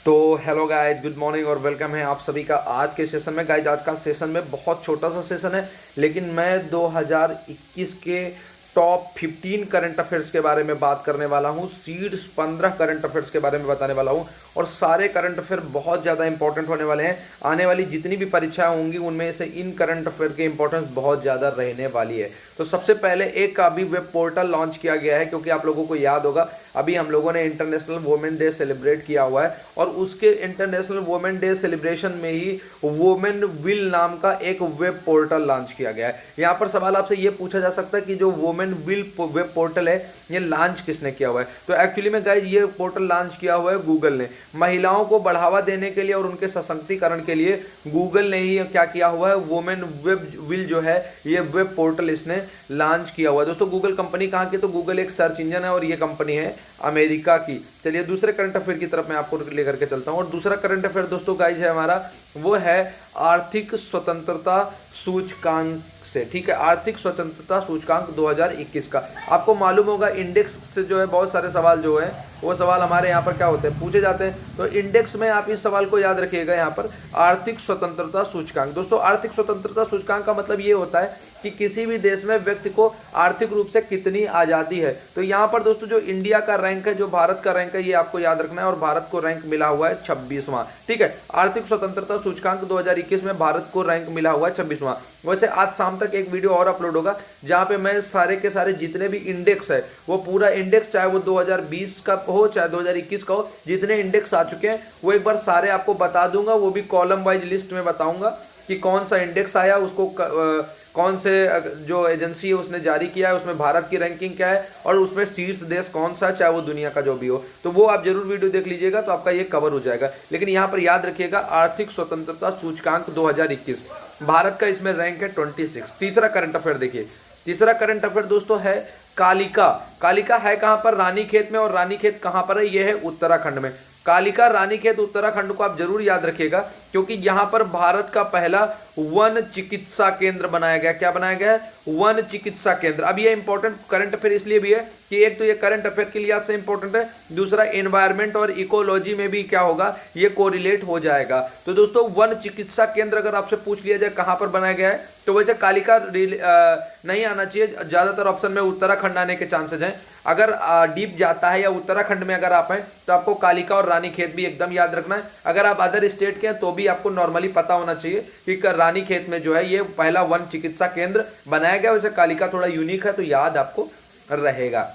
तो hello guys, good morning और welcome है आप सभी का आज के सेशन में। गाइज आज का सेशन में बहुत छोटा सा सेशन है, लेकिन मैं 2021 के टॉप 15 करंट अफेयर्स के बारे में बात करने वाला हूँ। सीड्स 15 करंट अफेयर्स के बारे में बताने वाला हूँ और सारे करंट अफेयर बहुत ज़्यादा इंपॉर्टेंट होने वाले हैं। आने वाली जितनी भी परीक्षाएं होंगी उनमें से इन करंट अफेयर की इंपॉर्टेंस बहुत ज़्यादा रहने वाली है। तो सबसे पहले एक अभी वेब पोर्टल लॉन्च किया गया है, क्योंकि आप लोगों को याद होगा अभी हम लोगों ने इंटरनेशनल वुमेन डे सेलिब्रेट किया हुआ है और उसके इंटरनेशनल वुमेन डे सेलिब्रेशन में ही वुमेन विल नाम का एक वेब पोर्टल लॉन्च किया गया है। यहाँ पर सवाल आपसे ये पूछा जा सकता है कि जो वुमेन विल वेब पोर्टल है ये लॉन्च किसने किया हुआ है। तो एक्चुअली में गाइज ये पोर्टल लॉन्च किया हुआ है गूगल ने। महिलाओं को बढ़ावा देने के लिए और उनके सशक्तिकरण के लिए गूगल ने ही क्या किया हुआ है, वुमेन वेब विल जो है ये वेब पोर्टल इसने लॉन्च किया हुआ है। दोस्तों गूगल कंपनी कहाँ की, तो गूगल एक सर्च इंजन है और ये कंपनी है अमेरिका की। चलिए दूसरे करंट अफेयर की तरफ मैं आपको लेकर के चलता हूँ और दूसरा करंट अफेयर दोस्तों गाइज है हमारा, वो है आर्थिक स्वतंत्रता सूचकांक से। ठीक है, आर्थिक स्वतंत्रता सूचकांक 2021 का। आपको मालूम होगा इंडेक्स से जो है बहुत सारे सवाल जो है वो सवाल हमारे यहाँ पर क्या होते हैं, पूछे जाते हैं। तो इंडेक्स में आप इस सवाल को याद रखिएगा, यहाँ पर आर्थिक स्वतंत्रता सूचकांक। दोस्तों आर्थिक स्वतंत्रता सूचकांक का मतलब ये होता है कि किसी भी देश में व्यक्ति को आर्थिक रूप से कितनी आज़ादी है। तो यहाँ पर दोस्तों जो इंडिया का रैंक है, जो भारत का रैंक है, ये आपको याद रखना है और भारत को रैंक मिला हुआ है 26वां। ठीक है, आर्थिक स्वतंत्रता सूचकांक 2021 में भारत को रैंक मिला हुआ है 26वां। वैसे आज शाम तक एक वीडियो और अपलोड होगा जहाँ पे मैं सारे के सारे जितने भी इंडेक्स है, वो पूरा इंडेक्स, चाहे वो 2020 का हो चाहे 2021 का हो, जितने इंडेक्स आ चुके हैं वो एक बार सारे आपको बता दूंगा। वो भी कॉलम वाइज लिस्ट में बताऊंगा कि कौन सा इंडेक्स आया, उसको कौन से जो एजेंसी है उसने जारी किया है, उसमें भारत की रैंकिंग क्या है और उसमें शीर्ष देश कौन सा, चाहे वो दुनिया का जो भी हो। तो वो आप जरूर वीडियो देख लीजिएगा तो आपका ये कवर हो जाएगा। लेकिन यहाँ पर याद रखिएगा आर्थिक स्वतंत्रता सूचकांक 2021, भारत का इसमें रैंक है 26। तीसरा करंट अफेयर देखिए, तीसरा करंट अफेयर दोस्तों है कालिका। कालिका है कहाँ पर, रानीखेत में। और रानीखेत कहाँ पर है, ये है उत्तराखंड में। कालिका रानीखेत उत्तराखंड को आप जरूर याद रखिएगा, क्योंकि यहां पर भारत का पहला वन चिकित्सा केंद्र बनाया गया। क्या बनाया गया है, वन चिकित्सा केंद्र। अब ये इंपॉर्टेंट करंट अफेयर इसलिए भी है कि एक तो ये करंट अफेयर के लिए से इंपॉर्टेंट है, दूसरा एनवायरमेंट और इकोलॉजी में भी क्या होगा, ये कोरिलेट हो जाएगा। तो दोस्तों वन चिकित्सा केंद्र अगर आपसे पूछ लिया जाए कहां पर बनाया गया है, तो वैसे कालिका नहीं आना चाहिए, ज्यादातर ऑप्शन में उत्तराखंड आने के चांसेस हैं। अगर डीप जाता है या उत्तराखंड में अगर आप हैं तो आपको कालिका और रानीखेत भी एकदम याद रखना है। अगर आप अदर स्टेट के हैं तो भी आपको नॉर्मली पता होना चाहिए कि रानीखेत में जो है ये पहला वन चिकित्सा केंद्र बनाया गया। वैसे कालिका थोड़ा यूनिक है तो याद आपको रहेगा।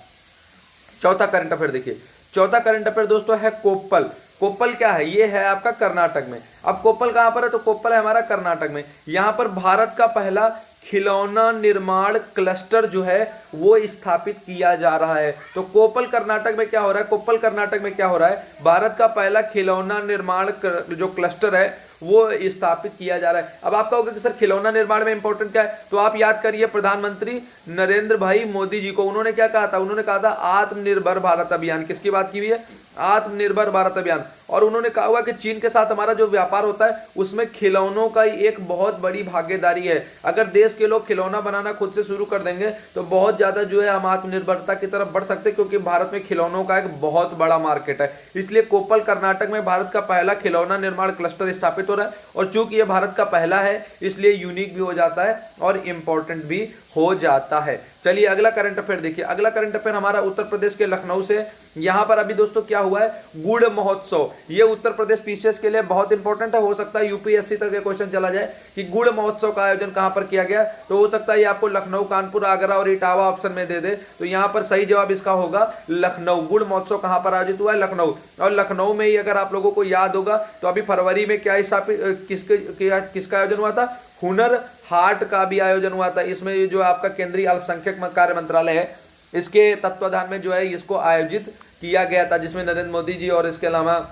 चौथा करंट अफेयर देखिए, चौथा करंट अफेयर दोस्तों है कोप्पल। कोप्पल क्या है, ये है आपका कर्नाटक में। अब कोप्पल कहां पर है, तो कोप्पल है हमारा कर्नाटक में। यहां पर भारत का पहला खिलौना निर्माण क्लस्टर जो है वो स्थापित किया जा रहा है। तो कोप्पल कर्नाटक में क्या हो रहा है, कोप्पल कर्नाटक में क्या हो रहा है, भारत का पहला खिलौना निर्माण जो क्लस्टर है वो स्थापित किया जा रहा है। अब आप कहोगे कि सर खिलौना निर्माण में इंपॉर्टेंट क्या है, तो आप याद करिए प्रधानमंत्री नरेंद्र भाई मोदी जी को। उन्होंने क्या कहा था, उन्होंने कहा था आत्मनिर्भर भारत अभियान। किसकी बात की हुई है, आत्मनिर्भर भारत अभियान। और उन्होंने कहा हुआ कि चीन के साथ हमारा जो व्यापार होता है उसमें खिलौनों का एक बहुत बड़ी भागीदारी है। अगर देश के लोग खिलौना बनाना खुद से शुरू कर देंगे तो बहुत ज्यादा जो है हम आत्मनिर्भरता की तरफ बढ़ सकते हैं, क्योंकि भारत में खिलौनों का एक बहुत बड़ा मार्केट है। इसलिए कोप्पल कर्नाटक में भारत का पहला खिलौना निर्माण क्लस्टर स्थापित हो रहा है। और चूंकि ये भारत का पहला है इसलिए यूनिक भी हो जाता है और इंपॉर्टेंट भी हो जाता है। चलिए अगला करंट अफेयर देखिए, अगला करंट अफेयर हमारा उत्तर प्रदेश के लखनऊ से। यहां पर अभी दोस्तों क्या हुआ है, गुड़ महोत्सव। ये उत्तर प्रदेश पीसीएस के लिए बहुत इंपॉर्टेंट है, हो सकता है यूपीएससी तक ये क्वेश्चन चला जाए कि गुड़ महोत्सव का आयोजन कहां पर किया गया। तो हो सकता है ये आपको लखनऊ, कानपुर, आगरा और इटावा ऑप्शन में दे दे। तो यहां पर सही जवाब इसका होगा लखनऊ। गुड़ महोत्सव कहां पर आयोजित हुआ है, लखनऊ। और लखनऊ में ही अगर आप लोगों को याद होगा तो अभी फरवरी में क्या स्थापित किसका आयोजन हुआ था, हुनर हाट का भी आयोजन हुआ था। इसमें जो आपका केंद्रीय अल्पसंख्यक कार्य मंत्रालय है इसके तत्वाधान में जो है इसको आयोजित किया गया था, जिसमें नरेंद्र मोदी जी और इसके अलावा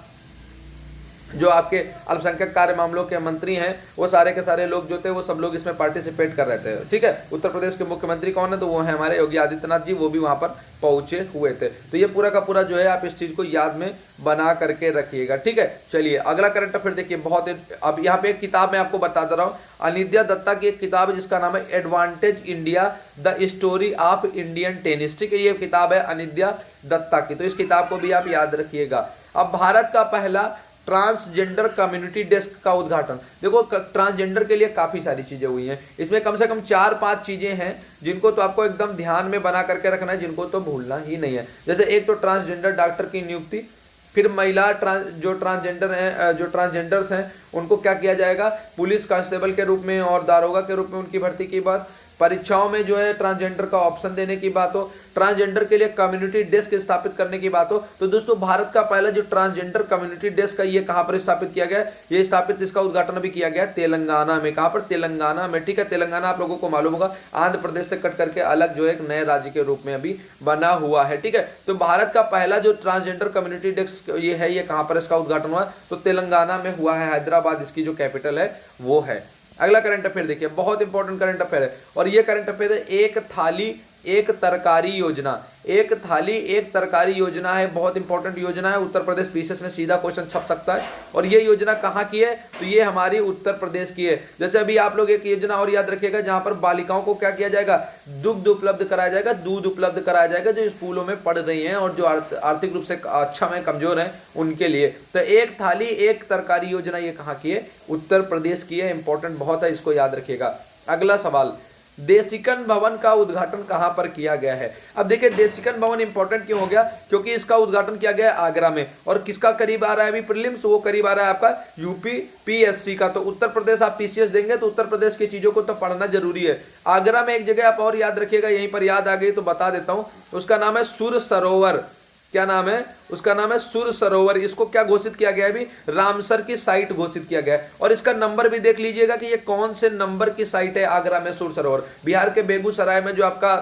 जो आपके अल्पसंख्यक कार्य मामलों के मंत्री हैं वो सारे के सारे लोग जो थे वो सब लोग इसमें पार्टिसिपेट कर रहे थे। ठीक है, उत्तर प्रदेश के मुख्यमंत्री कौन है, तो वो है हमारे योगी आदित्यनाथ जी, वो भी वहां पर पहुंचे हुए थे। तो ये पूरा का पूरा जो है आप इस चीज को याद में बना करके रखिएगा। ठीक है, चलिए अगला करंट अफेयर देखिए, बहुत अब यहाँ पे एक किताब मैं आपको बता दे रहा हूँ, अनिद्या दत्ता की एक किताब है जिसका नाम है advantage India the story of Indian tennis. ठीक है, ये किताब है अनिद्या दत्ता की, तो इस किताब को भी आप याद रखिएगा। अब भारत का पहला ट्रांसजेंडर कम्युनिटी डेस्क का उद्घाटन। देखो ट्रांसजेंडर के लिए काफ़ी सारी चीज़ें हुई हैं, इसमें कम से कम 4-5 चीज़ें हैं जिनको तो आपको एकदम ध्यान में बना करके रखना है, जिनको तो भूलना ही नहीं है। जैसे एक तो ट्रांसजेंडर डॉक्टर की नियुक्ति, फिर महिला जो ट्रांसजेंडर्स हैं उनको क्या किया जाएगा, पुलिस कांस्टेबल के रूप में और दारोगा के रूप में उनकी भर्ती की बात, परीक्षाओं में जो है ट्रांसजेंडर का ऑप्शन देने की बात हो, ट्रांसजेंडर के लिए कम्युनिटी डेस्क स्थापित करने की बात हो। तो दोस्तों भारत का पहला जो ट्रांसजेंडर कम्युनिटी डेस्क है ये कहां पर स्थापित किया गया है, ये स्थापित इसका उद्घाटन अभी किया गया तेलंगाना में। कहां पर, तेलंगाना में, ठीक है। तेलंगाना आप लोगों को मालूम होगा आंध्र प्रदेश से कट करके अलग जो एक नए राज्य के रूप में अभी बना हुआ है, ठीक है। तो भारत का पहला जो ट्रांसजेंडर कम्युनिटी डेस्क ये है, ये कहां पर इसका उद्घाटन हुआ, तो तेलंगाना में हुआ है, हैदराबाद इसकी जो कैपिटल है वो है। अगला करंट अफेयर देखिए, बहुत इंपॉर्टेंट करंट अफेयर है, और ये करंट अफेयर है एक थाली एक तरकारी योजना। एक थाली एक तरकारी योजना है, बहुत इंपॉर्टेंट योजना है। उत्तर प्रदेश पीसीएस में सीधा क्वेश्चन छप सकता है। और ये योजना कहाँ की है, तो ये हमारी उत्तर प्रदेश की है। जैसे अभी आप लोग एक योजना और याद रखिएगा, जहाँ पर बालिकाओं को क्या किया जाएगा, दुग्ध उपलब्ध कराया जाएगा, दूध उपलब्ध कराया जाएगा, जो स्कूलों में पढ़ रही हैं और जो आर्थिक रूप से अच्छा में कमजोर हैं उनके लिए। तो एक थाली एक तरकारी योजना ये कहाँ की है, उत्तर प्रदेश की है। इंपॉर्टेंट बहुत है, इसको याद रखिएगा। अगला सवाल, देसिकन भवन का उद्घाटन कहां पर किया गया है। अब देखिए देसिकन भवन इंपॉर्टेंट क्यों हो गया, क्योंकि इसका उद्घाटन किया गया है आगरा में। और किसका करीब आ रहा है अभी प्रीलिम्स, वो करीब आ रहा है आपका यूपी पीएससी का। तो उत्तर प्रदेश आप पीसीएस देंगे तो उत्तर प्रदेश की चीजों को तो पढ़ना जरूरी है। आगरा में एक जगह आप और याद रखिएगा, यहीं पर याद आ गई तो बता देता हूं, उसका नाम है सुर सरोवर। क्या नाम है उसका, नाम है सुर सरोवर। इसको क्या घोषित किया गया है अभी, रामसर की साइट घोषित किया गया है। और इसका नंबर भी देख लीजिएगा कि ये कौन से नंबर की साइट है आगरा में सुर सरोवर। बिहार के बेगूसराय में जो आपका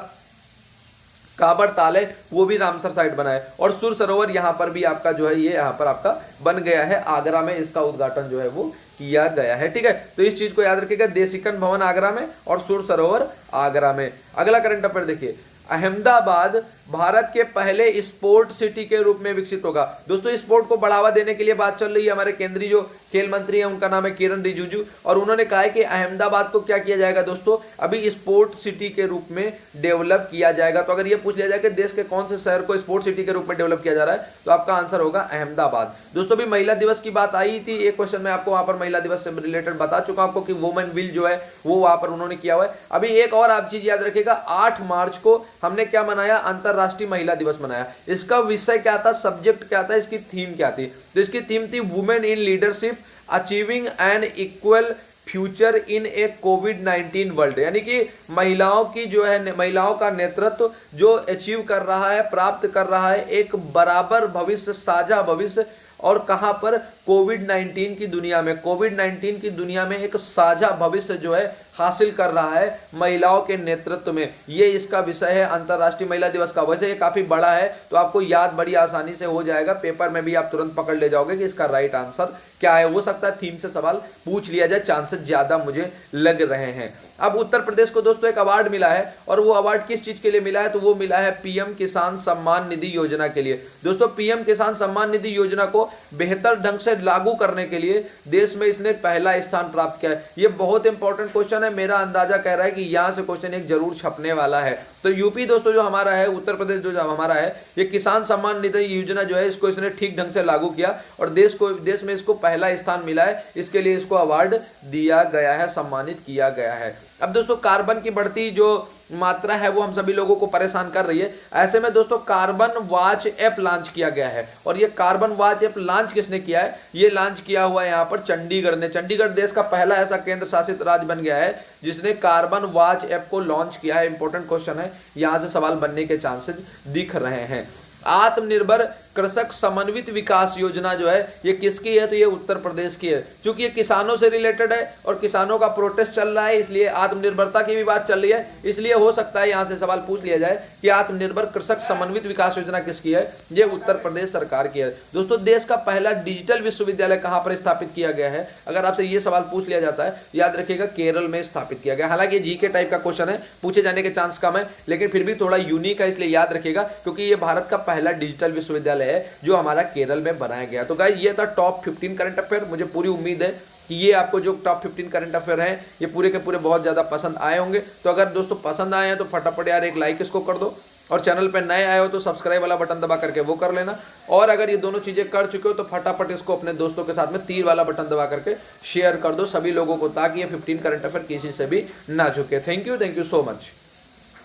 काबर ताल है वो भी रामसर साइट बना है, और सुर सरोवर यहाँ पर भी आपका जो है ये यहाँ पर आपका बन गया है। आगरा में इसका उद्घाटन जो है वो किया गया है, ठीक है। तो इस चीज को याद रखिएगा, देसिकन भवन आगरा में और सुर सरोवर आगरा में। अगला करंट अफेयर देखिए, अहमदाबाद भारत के पहले स्पोर्ट सिटी के रूप में विकसित होगा। दोस्तों स्पोर्ट को बढ़ावा देने के लिए बात चल रही है, हमारे केंद्रीय जो खेल मंत्री हैं उनका नाम है किरण रिजिजू, और उन्होंने कहा है कि अहमदाबाद को क्या किया जाएगा दोस्तों, अभी स्पोर्ट सिटी के रूप में डेवलप किया जाएगा। तो अगर ये पूछ लिया जाए कि देश के कौन से शहर को स्पोर्ट सिटी के रूप में डेवलप किया जा रहा है, तो आपका आंसर होगा अहमदाबाद। दोस्तों भी महिला दिवस की बात आई थी, एक क्वेश्चन में आपको वहां पर महिला दिवस से रिलेटेड बता चुका हूं आपको कि वुमेन विल जो है वो वहां पर उन्होंने किया हुआ है। अभी एक और आप चीज याद रखिएगा, 8 मार्च को हमने क्या मनाया, अंतरराष्ट्रीय महिला दिवस मनाया। इसका विषय क्या था, सब्जेक्ट क्या था, इसकी थीम क्या थी, तो इसकी थीम थी women in leadership achieving an equal future in a कोविड-19 वर्ल्ड। यानी कि महिलाओं की जो है, महिलाओं का नेतृत्व जो अचीव कर रहा है, प्राप्त कर रहा है एक बराबर भविष्य, साझा भविष्य, और कहां पर, कोविड-19 की दुनिया में। कोविड-19 की दुनिया में एक साझा भविष्य जो है हासिल कर रहा है महिलाओं के नेतृत्व में, ये इसका विषय है अंतरराष्ट्रीय महिला दिवस का। वैसे ये काफी बड़ा है तो आपको याद बड़ी आसानी से हो जाएगा, पेपर में भी आप तुरंत पकड़ ले जाओगे कि इसका राइट आंसर क्या है। हो सकता है थीम से सवाल पूछ लिया जाए, चांसेस ज्यादा मुझे लग रहे हैं। अब उत्तर प्रदेश को दोस्तों एक अवार्ड मिला है, और वो अवार्ड किस चीज के लिए मिला है, तो वो मिला है पीएम किसान सम्मान निधि योजना के लिए। दोस्तों पीएम किसान सम्मान निधि योजना को बेहतर ढंग से लागू करने के लिए देश में इसने पहला स्थान प्राप्त किया है। ये बहुत इंपॉर्टेंट क्वेश्चन है, मेरा अंदाजा कह रहा है कि यहां से क्वेश्चन एक जरूर छपने वाला है। तो यूपी दोस्तों जो हमारा है, उत्तर प्रदेश जो हमारा है, ये किसान सम्मान निधि योजना जो है इसको इसने ठीक ढंग से लागू किया, और देश में इसको पहला स्थान मिला है। इसके लिए इसको अवार्ड दिया गया है, सम्मानित किया गया है। अब दोस्तों कार्बन की बढ़ती जो मात्रा है वो हम सभी लोगों को परेशान कर रही है। ऐसे में दोस्तों कार्बन वॉच ऐप लॉन्च किया गया है, और ये कार्बन वॉच ऐप लॉन्च किसने किया है, ये लॉन्च किया हुआ है यहाँ पर चंडीगढ़ ने। चंडीगढ़ देश का पहला ऐसा केंद्र शासित राज्य बन गया है जिसने कार्बन वॉच ऐप को लॉन्च किया है। इंपॉर्टेंट क्वेश्चन है, यहां से सवाल बनने के चांसेस दिख रहे हैं। आत्मनिर्भर कृषक समन्वित विकास योजना जो है ये किसकी है, तो ये उत्तर प्रदेश की है। क्योंकि ये किसानों से रिलेटेड है और किसानों का प्रोटेस्ट चल रहा है, इसलिए आत्मनिर्भरता की भी बात चल रही है, इसलिए हो सकता है यहां से सवाल पूछ लिया जाए कि आत्मनिर्भर कृषक समन्वित विकास योजना किसकी है, ये उत्तर प्रदेश सरकार की है। दोस्तों देश का पहला डिजिटल विश्वविद्यालय कहां पर स्थापित किया गया है, अगर आपसे ये सवाल पूछ लिया जाता है याद रखिएगा केरल में स्थापित किया गया। हालांकि ये जीके टाइप का क्वेश्चन है, पूछे जाने के चांस कम है, लेकिन फिर भी थोड़ा यूनिक है, इसलिए याद रखिएगा क्योंकि ये भारत का पहला डिजिटल विश्वविद्यालय है जो हमारा केरल में बनाया गया। तो गाइस ये था टॉप 15 करंट अफेयर। मुझे पूरी उम्मीद है कि ये आपको जो टॉप 15 करंट अफेयर हैं ये पूरे के पूरे बहुत ज्यादा पसंद आए होंगे। तो अगर दोस्तों पसंद आए हैं तो फटाफट यार एक लाइक इसको कर दो, और चैनल पे नए आए हो तो सब्सक्राइब वाला बटन दबा करके वो कर लेना। और अगर ये दोनों चीज़ें कर चुके हो तो फटाफट इसको अपने दोस्तों के साथ में तीर वाला बटन दबा करके शेयर कर दो सभी लोगों को, ताकि ये 15 करंट अफेयर किसी से भी ना चुके। Thank you so much.